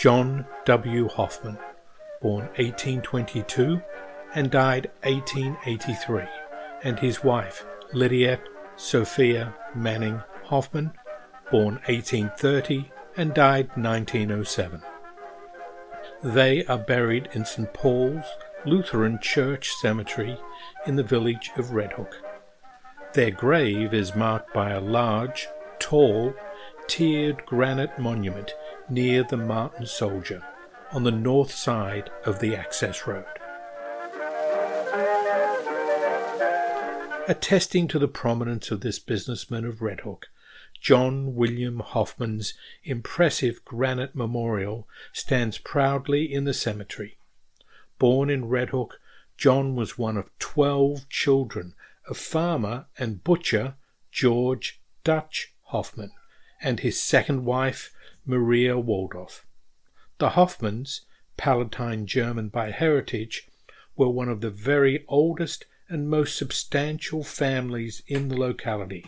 John W. Hoffman, born 1822 and died 1883, and his wife Lydiette Sophia Manning Hoffman, born 1830 and died 1907. They are buried in St. Paul's Lutheran Church Cemetery in the village of Red Hook. Their grave is marked by a large, tall, tiered granite monument near the Martin Soldier on the north side of the access road. Attesting to the prominence of this businessman of Red Hook, John William Hoffman's impressive granite memorial stands proudly in the cemetery. Born in Red Hook, John was one of 12 children of farmer and butcher George Dutch Hoffman and his second wife Maria Waldorf. The Hoffmans, Palatine German by heritage, were one of the very oldest and most substantial families in the locality,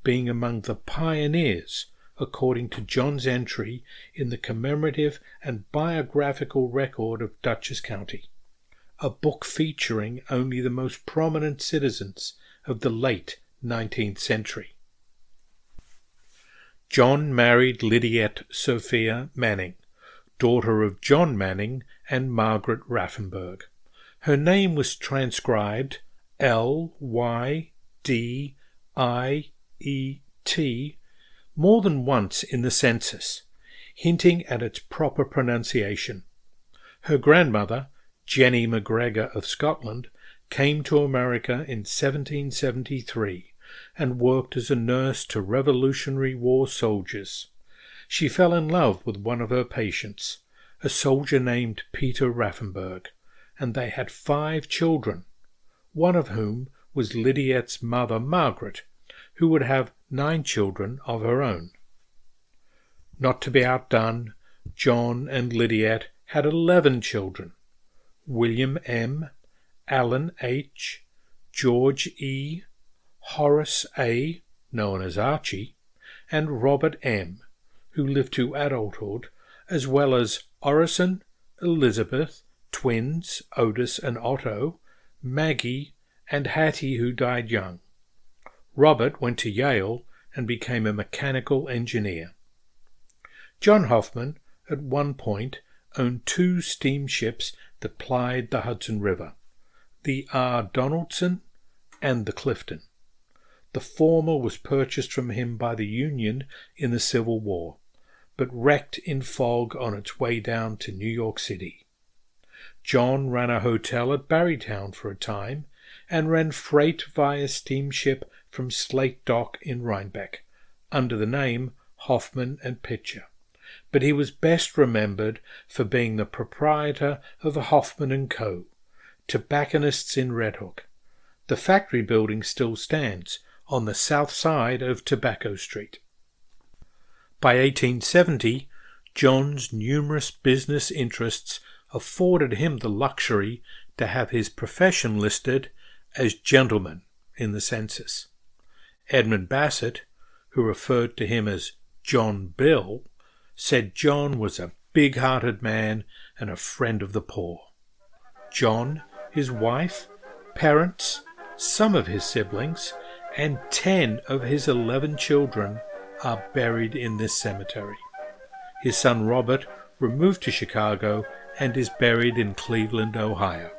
being among the pioneers, according to John's entry in the commemorative and biographical record of Dutchess County, a book featuring only the most prominent citizens of the late 19th century. John married Lydiette Sophia Manning, daughter of John Manning and Margaret Raffenberg. Her name was transcribed Lydiet more than once in the census, hinting at its proper pronunciation. Her grandmother, Jenny MacGregor of Scotland, came to America in 1773 and worked as a nurse to Revolutionary War soldiers. She fell in love with one of her patients, a soldier named Peter Raffenberg, and they had 5 children, one of whom was Lydiette's mother Margaret, who would have 9 children of her own. Not to be outdone, John and Lydiette had 11 children: William M., Alan H., George E., Horace A., known as Archie, and Robert M., who lived to adulthood, as well as Orison, Elizabeth, twins Otis and Otto, Maggie, and Hattie, who died young. Robert went to Yale and became a mechanical engineer. John Hoffman, at one point, owned 2 steamships that plied the Hudson River, the R. Donaldson and the Clifton. The former was purchased from him by the Union in the Civil War, but wrecked in fog on its way down to New York City. John ran a hotel at Barrytown for a time and ran freight via steamship from Slate Dock in Rhinebeck, under the name Hoffman and Pitcher, but he was best remembered for being the proprietor of Hoffman & Co., tobacconists in Red Hook. The factory building still stands on the south side of Tobacco Street. By 1870, John's numerous business interests afforded him the luxury to have his profession listed as gentleman in the census. Edmund Bassett, who referred to him as John Bill, said John was a big-hearted man and a friend of the poor. John, his wife, parents, some of his siblings, and 10 of his 11 children are buried in this cemetery. His son Robert removed to Chicago and is buried in Cleveland, Ohio.